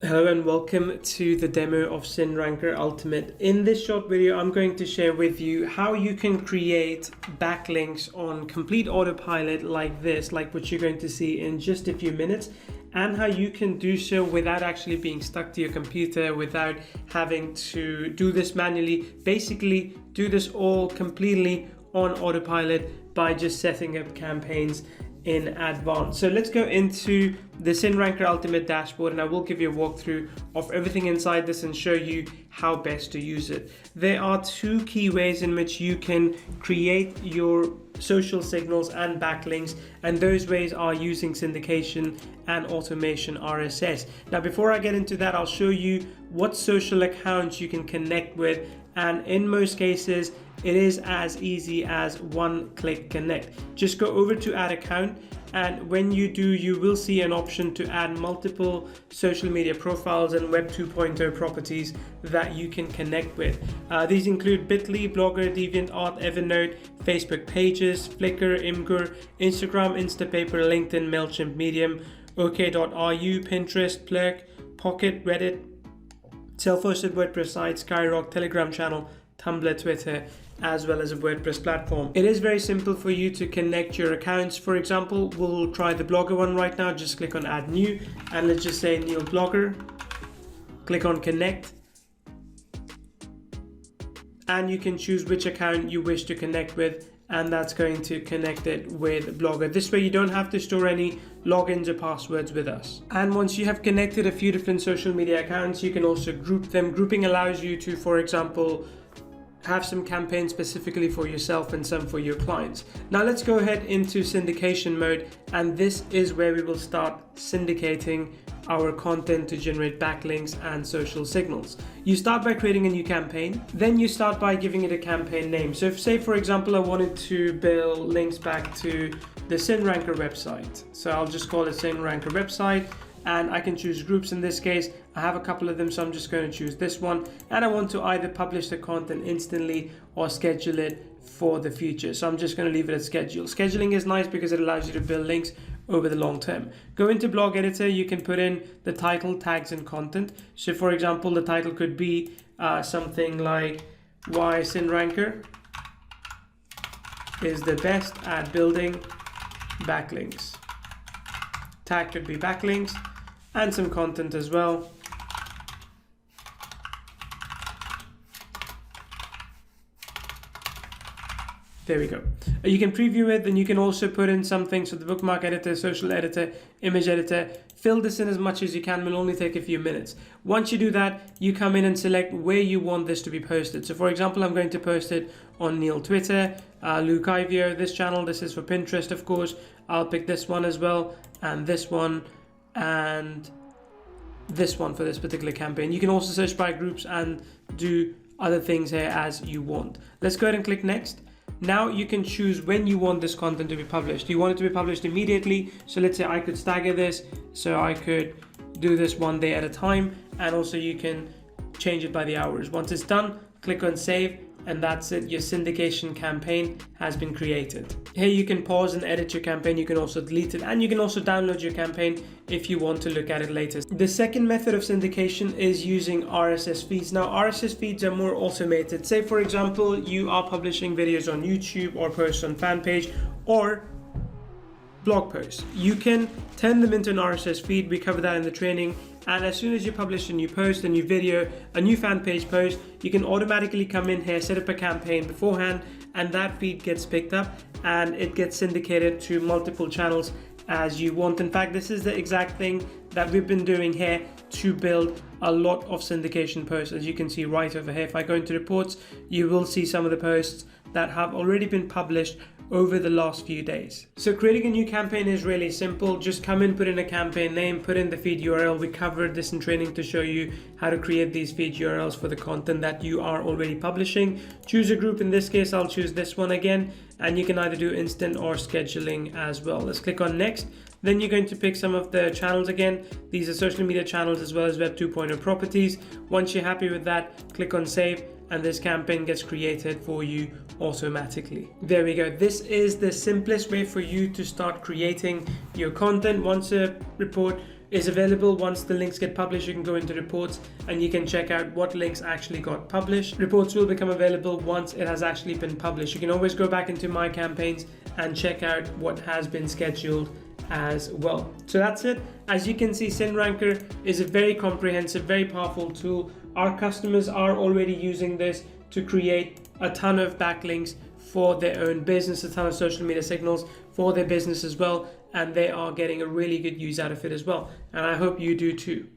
Hello and welcome to the demo of SyndRanker Ultimate. In this short video, I'm going to share with you how you can create backlinks on complete autopilot like this, like what you're going to see in just a few minutes, and how you can do so without actually being stuck to your computer, without having to do this manually. Basically, do this all completely on autopilot by just setting up campaigns in advance. So let's go into the SyndRanker Ultimate dashboard, and I will give you a walkthrough of everything inside this and show you how best to use it. There are two key ways in which you can create your social signals and backlinks, and those ways are using syndication and automation RSS. Now, before I get into that, I'll show you what social accounts you can connect with, and in most cases it is as easy as one-click connect. Just go over to add account, and when you do, you will see an option to add multiple social media profiles and Web 2.0 properties that you can connect with. These include Bitly, Blogger, DeviantArt, Evernote, Facebook pages, Flickr, Imgur, Instagram, Instapaper, LinkedIn, MailChimp, Medium, OK.ru, Pinterest, Plurk, Pocket, Reddit, self-hosted WordPress site, Skyrock, Telegram channel, Tumblr, Twitter, as well as a WordPress platform. It is very simple for you to connect your accounts. For example, we'll try the Blogger one right now. Just click on add new, and let's just say Neil Blogger. Click on connect, and you can choose which account you wish to connect with, and that's going to connect it with Blogger. This way you don't have to store any logins or passwords with us. And once you have connected a few different social media accounts, you can also group them. Grouping allows you to, for example, have some campaigns specifically for yourself and some for your clients. Now let's go ahead into syndication mode, and this is where we will start syndicating our content to generate backlinks and social signals. You start by creating a new campaign, then you start by giving it a campaign name. So if, say for example, I wanted to build links back to the SyndRanker website, so I'll just call it SyndRanker website, and I can choose groups. In this case, I have a couple of them, so I'm just going to choose this one, and I want to either publish the content instantly or schedule it for the future. So I'm just going to leave it at schedule. Scheduling is nice because it allows you to build links over the long term. Go into blog editor, you can put in the title, tags, and content. So for example, the title could be something like why SyndRanker is the best at building backlinks. Tag could be backlinks, and some content as well. There we go. You can preview it, then you can also put in something. So the bookmark editor, social editor, image editor, fill this in as much as you can. It will only take a few minutes. Once you do that, you come in and select where you want this to be posted. So for example, I'm going to post it on Neil Twitter, Luke Ivio, this channel. This is for Pinterest, of course. I'll pick this one as well, and this one, and this one for this particular campaign. You can also search by groups and do other things here as you want. Let's go ahead and click next. Now you can choose when you want this content to be published. Do you want it to be published immediately? So let's say I could stagger this, so I could do this one day at a time, and also you can change it by the hours. Once it's done, click on save, and that's it. Your syndication campaign has been created. Here you can pause and edit your campaign. You can also delete it, and you can also download your campaign if you want to look at it later. The second method of syndication is using RSS feeds. Now, RSS feeds are more automated. Say for example, you are publishing videos on YouTube or posts on fan page or blog posts. You can turn them into an RSS feed. We cover that in the training. And as soon as you publish a new post, a new video, a new fan page post, you can automatically come in here, set up a campaign beforehand, and that feed gets picked up and it gets syndicated to multiple channels as you want. In fact, this is the exact thing that we've been doing here to build a lot of syndication posts. As you can see right over here, if I go into reports, you will see some of the posts that have already been published over the last few days. So creating a new campaign is really simple. Just come in, put in a campaign name, put in the feed URL. We covered this in training to show you how to create these feed URLs for the content that you are already publishing. Choose a group. In this case, I'll choose this one again, and you can either do instant or scheduling as well. Let's click on next. Then you're going to pick some of the channels again. These are social media channels as well as Web 2.0 properties. Once you're happy with that, click on save, and this campaign gets created for you automatically. There we go. This is the simplest way for you to start creating your content. Once a report is available. Once the links get published, you can go into reports and you can check out what links actually got published. Reports will become available once it has actually been published. You can always go back into my campaigns and check out what has been scheduled as well. So that's it. As you can see, SyndRanker is a very comprehensive, very powerful tool. Our customers are already using this to create a ton of backlinks for their own business, a ton of social media signals for their business as well, and they are getting a really good use out of it as well. And I hope you do too.